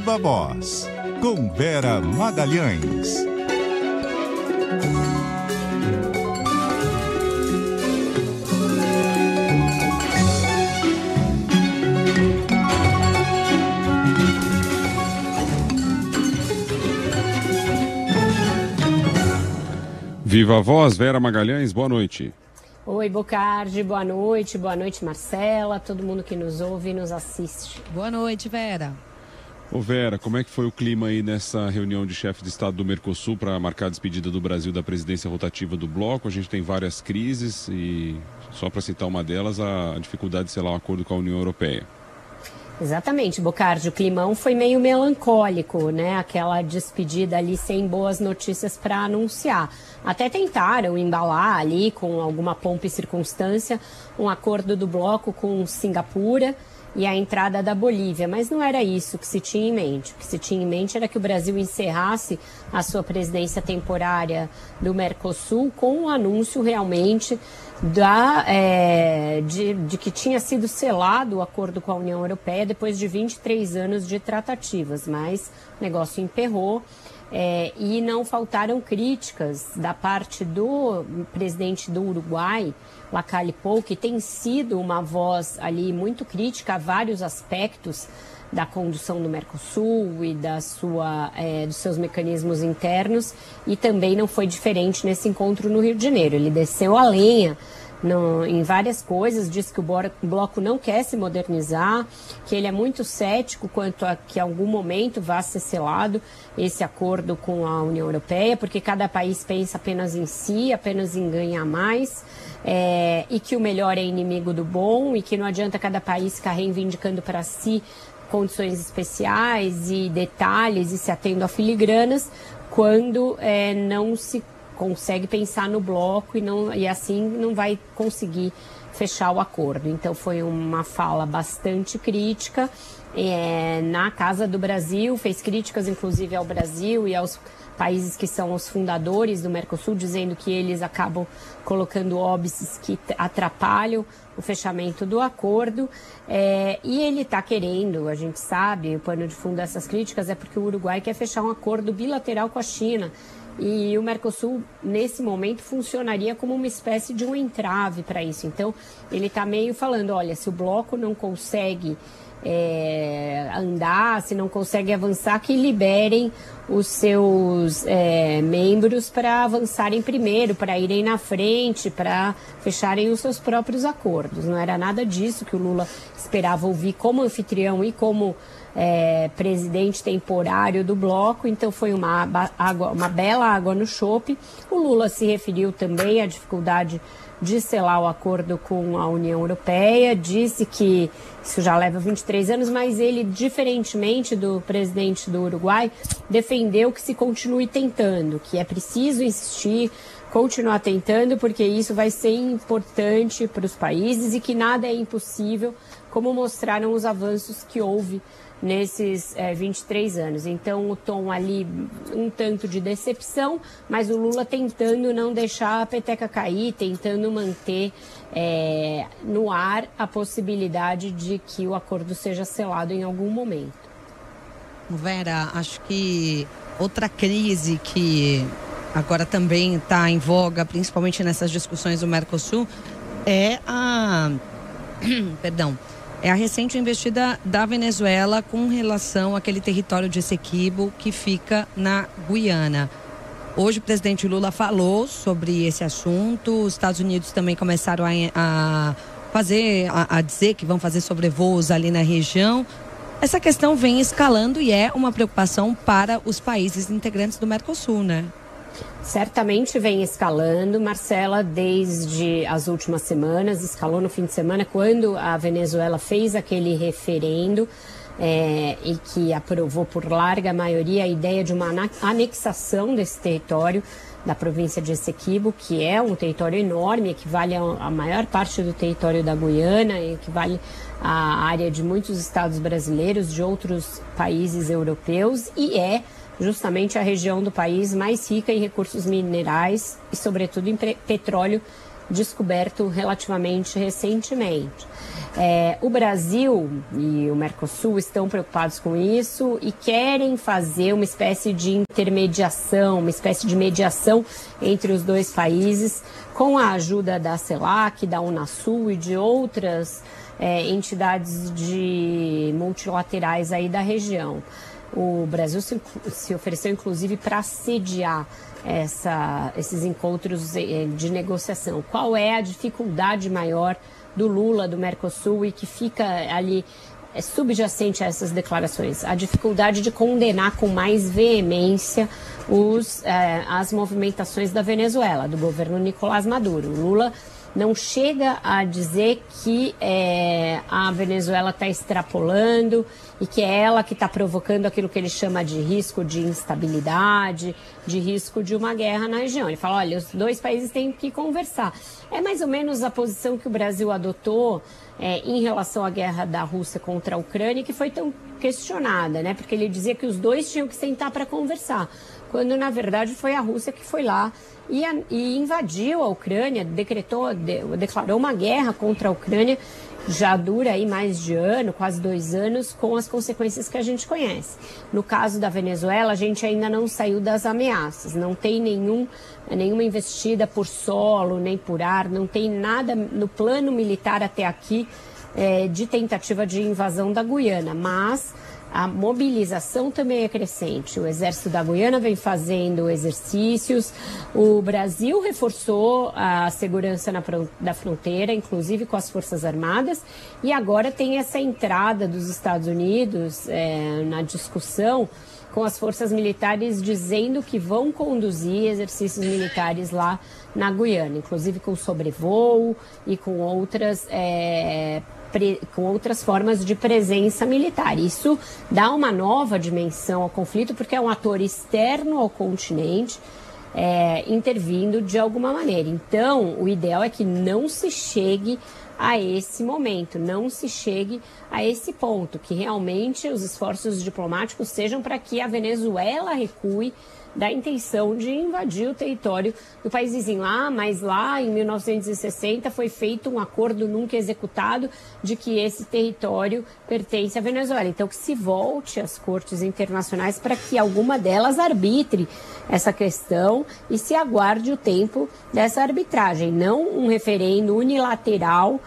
Viva Voz, com Vera Magalhães. Viva Voz, Vera Magalhães, boa noite. Oi, Bocardi, boa noite, Marcela, todo mundo que nos ouve e nos assiste. Boa noite, Vera. Ô Vera, como é que foi o clima aí nessa reunião de chefe de Estado do Mercosul para marcar a despedida do Brasil da presidência rotativa do bloco? A gente tem várias crises e, só para citar uma delas, a dificuldade de selar um acordo com a União Europeia. Exatamente, Bocardi, o climão foi meio melancólico, né? Aquela despedida ali sem boas notícias para anunciar. Até tentaram embalar ali com alguma pompa e circunstância um acordo do bloco com Singapura e a entrada da Bolívia, mas não era isso que se tinha em mente. O que se tinha em mente era que o Brasil encerrasse a sua presidência temporária do Mercosul com um anúncio realmente de que tinha sido selado o acordo com a União Europeia depois de 23 anos de tratativas, mas o negócio emperrou. E não faltaram críticas da parte do presidente do Uruguai, Lacalle Pou, que tem sido uma voz ali muito crítica a vários aspectos da condução do Mercosul e dos seus mecanismos internos, e também não foi diferente nesse encontro no Rio de Janeiro. Ele desceu a lenha em várias coisas, disse que o bloco não quer se modernizar, que ele é muito cético quanto a que em algum momento vá ser selado esse acordo com a União Europeia, porque cada país pensa apenas em si, apenas em ganhar mais, e que o melhor é inimigo do bom, e que não adianta cada país ficar reivindicando para si condições especiais e detalhes e se atendo a filigranas, quando não se consegue pensar no bloco e assim não vai conseguir fechar o acordo. Então foi uma fala bastante crítica na Casa do Brasil, fez críticas inclusive ao Brasil e aos países que são os fundadores do Mercosul, dizendo que eles acabam colocando óbices que atrapalham o fechamento do acordo. E ele está querendo, a gente sabe, o pano de fundo dessas críticas é porque o Uruguai quer fechar um acordo bilateral com a China. E o Mercosul, nesse momento, funcionaria como uma espécie de um entrave para isso. Então, ele está meio falando, olha, se o bloco não consegue andar, se não consegue avançar, que liberem os seus membros para avançarem primeiro, para irem na frente, para fecharem os seus próprios acordos. Não era nada disso que o Lula esperava ouvir como anfitrião e como presidente temporário do bloco. Então foi uma bela água no chope. O Lula se referiu também à dificuldade de selar o acordo com a União Europeia, disse que isso já leva 23 anos, mas ele, diferentemente do presidente do Uruguai, defendeu que se continue tentando, que é preciso insistir, continuar tentando, porque isso vai ser importante para os países e que nada é impossível, como mostraram os avanços que houve nesses 23 anos. Então o tom ali um tanto de decepção, mas o Lula tentando não deixar a peteca cair, tentando manter no ar a possibilidade de que o acordo seja selado em algum momento. Vera, acho que outra crise que agora também está em voga, principalmente nessas discussões do Mercosul, é a recente investida da Venezuela com relação àquele território de Essequibo que fica na Guiana. Hoje o presidente Lula falou sobre esse assunto, os Estados Unidos também começaram a dizer que vão fazer sobrevoos ali na região. Essa questão vem escalando e é uma preocupação para os países integrantes do Mercosul, né? Certamente vem escalando, Marcela, desde as últimas semanas, escalou no fim de semana, quando a Venezuela fez aquele referendo e que aprovou por larga maioria a ideia de uma anexação desse território da província de Essequibo, que é um território enorme, equivale a maior parte do território da Guiana, equivale à área de muitos estados brasileiros, de outros países europeus, e é justamente a região do país mais rica em recursos minerais e, sobretudo, em petróleo descoberto relativamente recentemente. O Brasil e o Mercosul estão preocupados com isso e querem fazer uma espécie de intermediação, uma espécie de mediação entre os dois países, com a ajuda da CELAC, da Unasul e de outras entidades multilaterais aí da região. O Brasil se ofereceu, inclusive, para sediar esses encontros de negociação. Qual é a dificuldade maior do Lula, do Mercosul, e que fica ali subjacente a essas declarações? A dificuldade de condenar com mais veemência as movimentações da Venezuela, do governo Nicolás Maduro. O Lula não chega a dizer que a Venezuela está extrapolando e que é ela que está provocando aquilo que ele chama de risco de instabilidade, de risco de uma guerra na região. Ele fala, olha, os dois países têm que conversar. É mais ou menos a posição que o Brasil adotou em relação à guerra da Rússia contra a Ucrânia, que foi tão questionada, né? Porque ele dizia que os dois tinham que sentar para conversar, quando na verdade foi a Rússia que foi lá e invadiu a Ucrânia, declarou uma guerra contra a Ucrânia, já dura aí mais de ano, quase 2 anos, com as consequências que a gente conhece. No caso da Venezuela, a gente ainda não saiu das ameaças, não tem nenhuma investida por solo, nem por ar, não tem nada no plano militar até aqui de tentativa de invasão da Guiana, mas a mobilização também é crescente. O Exército da Guiana vem fazendo exercícios, o Brasil reforçou a segurança da fronteira, inclusive com as Forças Armadas, e agora tem essa entrada dos Estados Unidos na discussão com as forças militares dizendo que vão conduzir exercícios militares lá na Guiana, inclusive com sobrevoo e com outras formas de presença militar. Isso dá uma nova dimensão ao conflito, porque é um ator externo ao continente intervindo de alguma maneira. Então, o ideal é que não se chegue a esse momento, não se chegue a esse ponto, que realmente os esforços diplomáticos sejam para que a Venezuela recue da intenção de invadir o território do país vizinho. Mas lá em 1960 foi feito um acordo nunca executado de que esse território pertence à Venezuela. Então que se volte às cortes internacionais para que alguma delas arbitre essa questão e se aguarde o tempo dessa arbitragem, não um referendo unilateral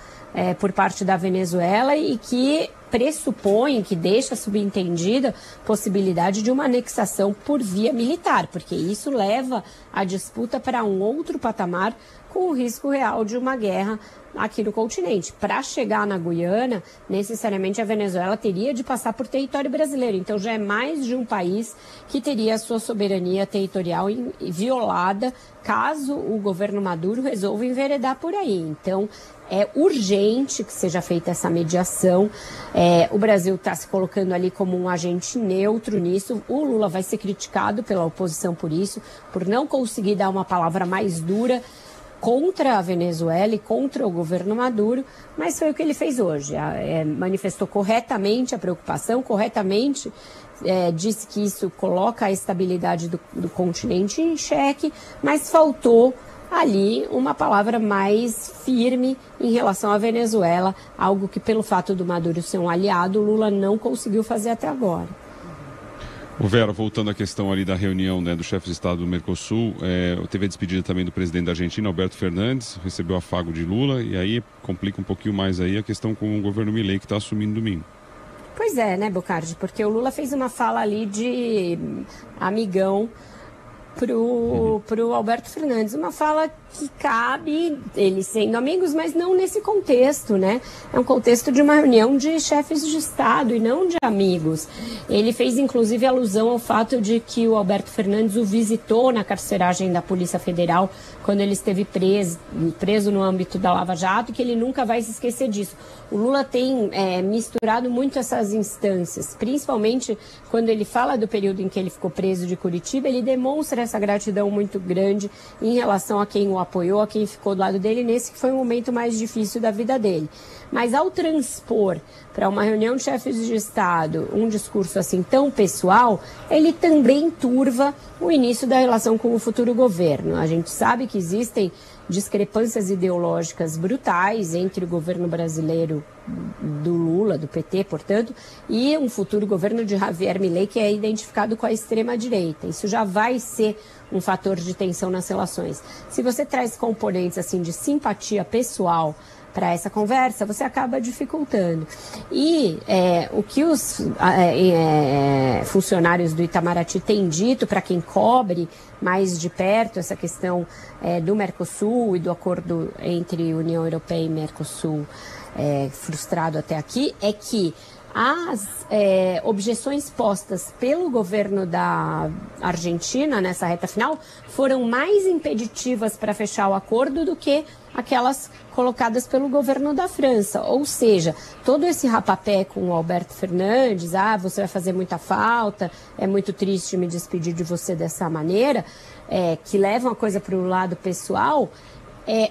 por parte da Venezuela e que pressupõe, que deixa subentendida a possibilidade de uma anexação por via militar, porque isso leva a disputa para um outro patamar com o risco real de uma guerra aqui no continente. Para chegar na Guiana, necessariamente a Venezuela teria de passar por território brasileiro, então já é mais de um país que teria a sua soberania territorial violada caso o governo Maduro resolva enveredar por aí. Então, é urgente que seja feita essa mediação. O Brasil está se colocando ali como um agente neutro nisso. O Lula vai ser criticado pela oposição por isso, por não conseguir dar uma palavra mais dura contra a Venezuela e contra o governo Maduro, mas foi o que ele fez hoje. Manifestou corretamente a preocupação, corretamente disse que isso coloca a estabilidade do continente em xeque, mas faltou ali uma palavra mais firme em relação à Venezuela, algo que pelo fato do Maduro ser um aliado, o Lula não conseguiu fazer até agora. Vera, voltando à questão ali da reunião, né, do chefe de Estado do Mercosul, teve a despedida também do presidente da Argentina, Alberto Fernandes, recebeu afago de Lula, e aí complica um pouquinho mais aí a questão com o governo Milei, que está assumindo domingo. Pois é, né, Bocardi, porque o Lula fez uma fala ali de amigão pro Alberto Fernandes, uma fala que cabe eles sendo amigos, mas não nesse contexto, né? É um contexto de uma reunião de chefes de Estado e não de amigos. Ele fez inclusive alusão ao fato de que o Alberto Fernandes o visitou na carceragem da Polícia Federal quando ele esteve preso no âmbito da Lava Jato, e que ele nunca vai se esquecer disso. O Lula tem misturado muito essas instâncias, principalmente quando ele fala do período em que ele ficou preso de Curitiba, ele demonstra essa gratidão muito grande em relação a quem o apoiou, a quem ficou do lado dele nesse que foi o momento mais difícil da vida dele. Mas ao transpor para uma reunião de chefes de Estado, um discurso assim tão pessoal, ele também turva o início da relação com o futuro governo. A gente sabe que existem discrepâncias ideológicas brutais entre o governo brasileiro do Lula, do PT, portanto, e um futuro governo de Javier Milei, que é identificado com a extrema-direita. Isso já vai ser um fator de tensão nas relações. Se você traz componentes assim de simpatia pessoal para essa conversa, você acaba dificultando. E o que os funcionários do Itamaraty têm dito para quem cobre mais de perto essa questão do Mercosul e do acordo entre União Europeia e Mercosul frustrado até aqui, é que as objeções postas pelo governo da Argentina nessa reta final foram mais impeditivas para fechar o acordo do que aquelas colocadas pelo governo da França. Ou seja, todo esse rapapé com o Alberto Fernandes, você vai fazer muita falta, é muito triste me despedir de você dessa maneira, que levam a coisa para o lado pessoal,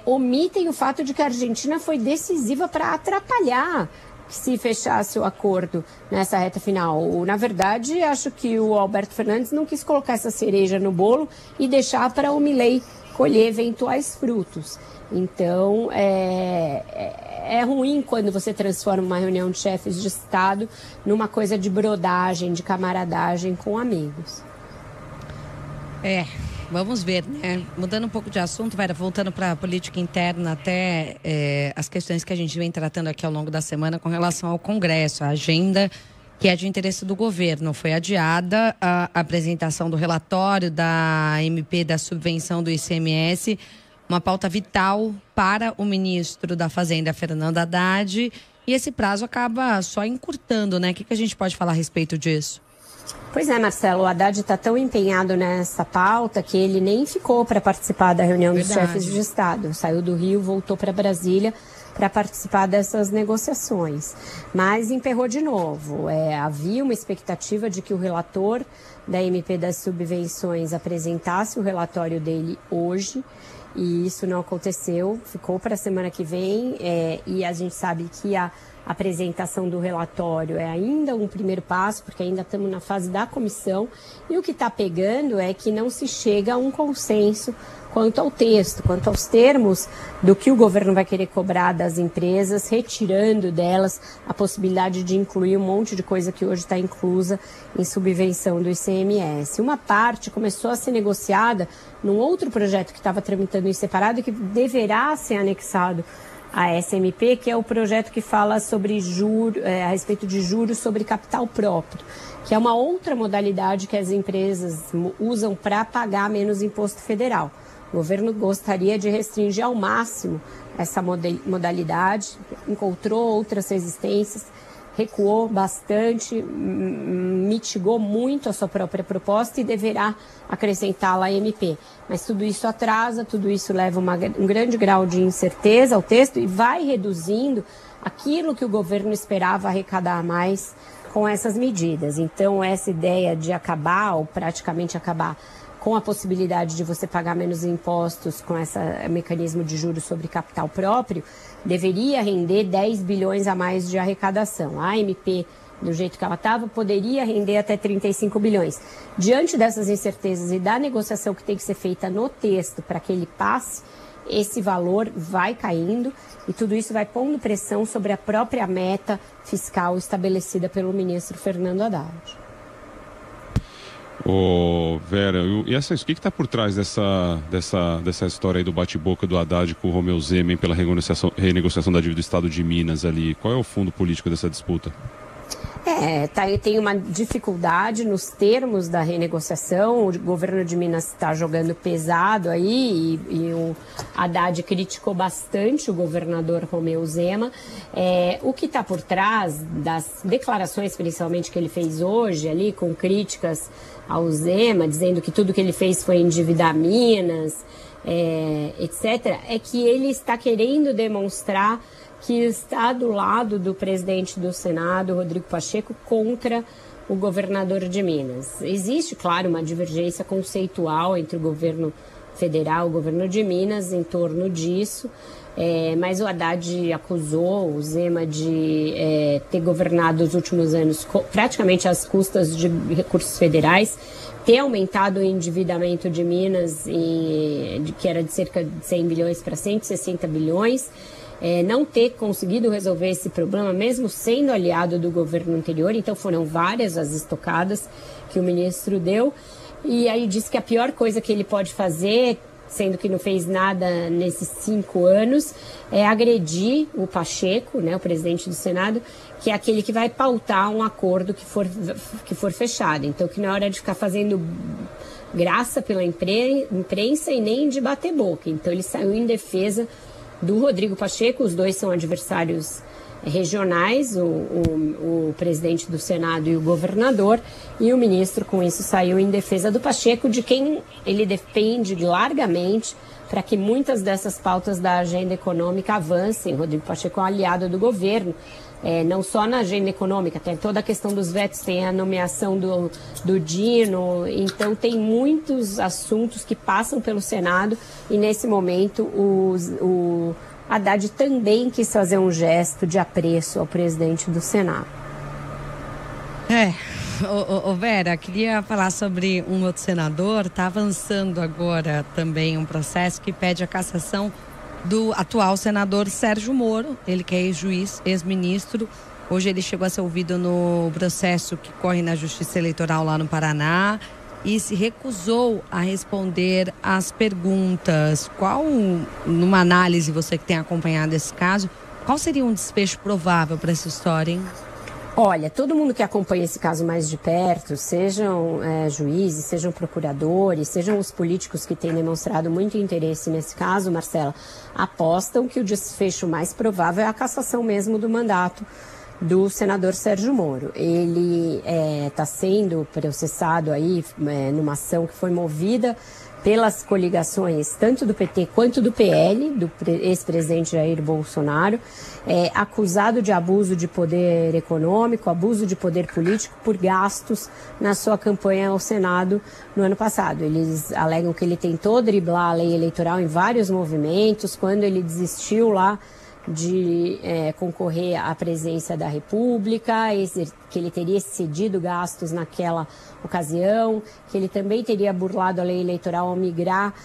omitem o fato de que a Argentina foi decisiva para atrapalhar se fechasse o acordo nessa reta final. Na verdade, acho que o Alberto Fernandes não quis colocar essa cereja no bolo e deixar para o Milei colher eventuais frutos. Então, é ruim quando você transforma uma reunião de chefes de Estado numa coisa de brodagem, de camaradagem com amigos. Vamos ver, né? Mudando um pouco de assunto, Vera, voltando para a política interna, até as questões que a gente vem tratando aqui ao longo da semana com relação ao Congresso, a agenda que é de interesse do governo. Foi adiada a apresentação do relatório da MP da subvenção do ICMS, uma pauta vital para o ministro da Fazenda, Fernando Haddad, e esse prazo acaba só encurtando, né? O que a gente pode falar a respeito disso? Pois é, Marcelo, o Haddad está tão empenhado nessa pauta que ele nem ficou para participar da reunião dos chefes de Estado. Saiu do Rio, voltou para Brasília para participar dessas negociações. Mas emperrou de novo. Havia uma expectativa de que o relator da MP das subvenções apresentasse o relatório dele hoje, e isso não aconteceu, ficou para a semana que vem, e a gente sabe que a apresentação do relatório é ainda um primeiro passo, porque ainda estamos na fase da comissão, e o que está pegando é que não se chega a um consenso quanto ao texto, quanto aos termos do que o governo vai querer cobrar das empresas, retirando delas a possibilidade de incluir um monte de coisa que hoje está inclusa em subvenção do ICMS. Uma parte começou a ser negociada num outro projeto que estava tramitando em separado e que deverá ser anexado à SMP, que é o projeto que fala sobre a respeito de juros sobre capital próprio, que é uma outra modalidade que as empresas usam para pagar menos imposto federal. O governo gostaria de restringir ao máximo essa modalidade, encontrou outras resistências, recuou bastante, mitigou muito a sua própria proposta e deverá acrescentá-la à MP. Mas tudo isso atrasa, tudo isso leva um grande grau de incerteza ao texto e vai reduzindo aquilo que o governo esperava arrecadar mais com essas medidas. Então, essa ideia de acabar, ou praticamente acabar, com a possibilidade de você pagar menos impostos com esse mecanismo de juros sobre capital próprio, deveria render 10 bilhões a mais de arrecadação. A AMP, do jeito que ela estava, poderia render até 35 bilhões. Diante dessas incertezas e da negociação que tem que ser feita no texto para que ele passe, esse valor vai caindo e tudo isso vai pondo pressão sobre a própria meta fiscal estabelecida pelo ministro Fernando Haddad. Vera, e o que está por trás dessa história aí do bate-boca do Haddad com o Romeu Zema pela renegociação da dívida do Estado de Minas ali? Qual é o fundo político dessa disputa? Tem uma dificuldade nos termos da renegociação. O governo de Minas está jogando pesado aí e o Haddad criticou bastante o governador Romeu Zema. O que está por trás das declarações, principalmente, que ele fez hoje ali, com críticas ao Zema, dizendo que tudo que ele fez foi endividar Minas, etc., é que ele está querendo demonstrar que está do lado do presidente do Senado, Rodrigo Pacheco, contra o governador de Minas. Existe, claro, uma divergência conceitual entre o governo federal e o governo de Minas em torno disso, Mas o Haddad acusou o Zema de ter governado os últimos anos praticamente às custas de recursos federais, ter aumentado o endividamento de Minas, que era de cerca de 100 bilhões para 160 bilhões, não ter conseguido resolver esse problema, mesmo sendo aliado do governo anterior. Então foram várias as estocadas que o ministro deu. E aí disse que a pior coisa que ele pode fazer, sendo que não fez nada nesses 5 anos, é agredir o Pacheco, né, o presidente do Senado, que é aquele que vai pautar um acordo que for fechado. Então, que não é hora de ficar fazendo graça pela imprensa e nem de bater boca. Então, ele saiu em defesa do Rodrigo Pacheco. Os dois são adversários regionais, o presidente do Senado e o governador, e o ministro, com isso, saiu em defesa do Pacheco, de quem ele defende largamente para que muitas dessas pautas da agenda econômica avancem. Rodrigo Pacheco é um aliado do governo, não só na agenda econômica, tem toda a questão dos vetos, tem a nomeação do Dino, então tem muitos assuntos que passam pelo Senado, e nesse momento o Haddad também quis fazer um gesto de apreço ao presidente do Senado. Vera, queria falar sobre um outro senador. Está avançando agora também um processo que pede a cassação do atual senador Sérgio Moro, ele que é ex-juiz, ex-ministro. Hoje ele chegou a ser ouvido no processo que corre na Justiça Eleitoral lá no Paraná e se recusou a responder às perguntas. Qual, numa análise, você que tem acompanhado esse caso, qual seria um desfecho provável para essa história, hein? Olha, todo mundo que acompanha esse caso mais de perto, sejam juízes, sejam procuradores, sejam os políticos que têm demonstrado muito interesse nesse caso, Marcela, apostam que o desfecho mais provável é a cassação mesmo do mandato do senador Sérgio Moro. Ele está sendo processado aí numa ação que foi movida pelas coligações tanto do PT quanto do PL, do ex-presidente Jair Bolsonaro, acusado de abuso de poder econômico, abuso de poder político por gastos na sua campanha ao Senado no ano passado. Eles alegam que ele tentou driblar a lei eleitoral em vários movimentos, quando ele desistiu lá de concorrer à presidência da República, que ele teria cedido gastos naquela ocasião, que ele também teria burlado a lei eleitoral ao migrar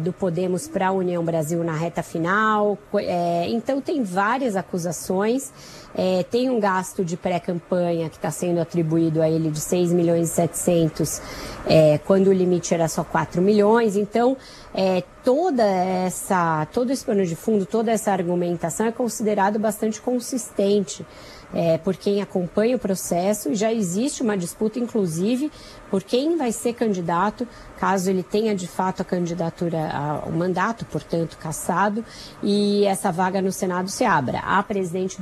do Podemos para a União Brasil na reta final. Então tem várias acusações. Tem um gasto de pré-campanha que está sendo atribuído a ele de 6 milhões e 700, quando o limite era só 4 milhões. Então, todo esse pano de fundo, toda essa argumentação é considerado bastante consistente por quem acompanha o processo, e já existe uma disputa, inclusive, por quem vai ser candidato, caso ele tenha de fato a candidatura, o mandato, portanto, cassado, e essa vaga no Senado se abra. A presidente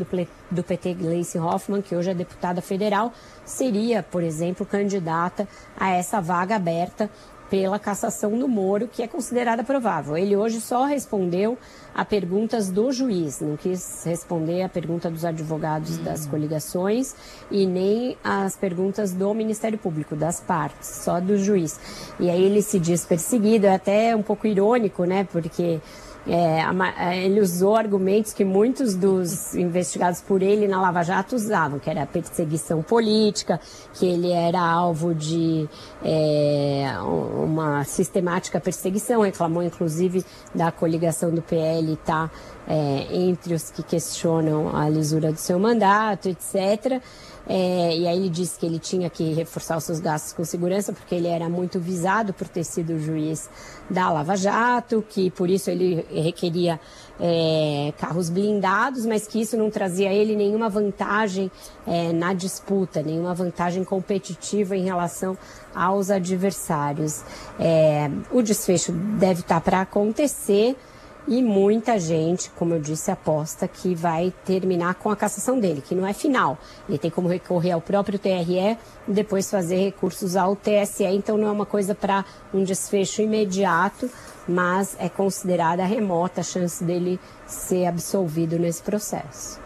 do PT, Gleisi Hoffmann, que hoje é deputada federal, seria, por exemplo, candidata a essa vaga aberta pela cassação do Moro, que é considerada provável. Ele hoje só respondeu a perguntas do juiz, não quis responder a pergunta dos advogados das coligações e nem as perguntas do Ministério Público, das partes, só do juiz. E aí ele se diz perseguido, é até um pouco irônico, né, porque ele usou argumentos que muitos dos investigados por ele na Lava Jato usavam, que era a perseguição política, que ele era alvo de uma sistemática perseguição, reclamou inclusive da coligação do PL estar entre os que questionam a lisura do seu mandato, etc. E aí ele disse que ele tinha que reforçar os seus gastos com segurança, porque ele era muito visado por ter sido juiz da Lava Jato, que por isso ele requeria carros blindados, mas que isso não trazia a ele nenhuma vantagem na disputa, nenhuma vantagem competitiva em relação aos adversários. O desfecho deve estar para acontecer, e muita gente, como eu disse, aposta que vai terminar com a cassação dele, que não é final. Ele tem como recorrer ao próprio TRE e depois fazer recursos ao TSE. Então não é uma coisa para um desfecho imediato, mas é considerada remota a chance dele ser absolvido nesse processo.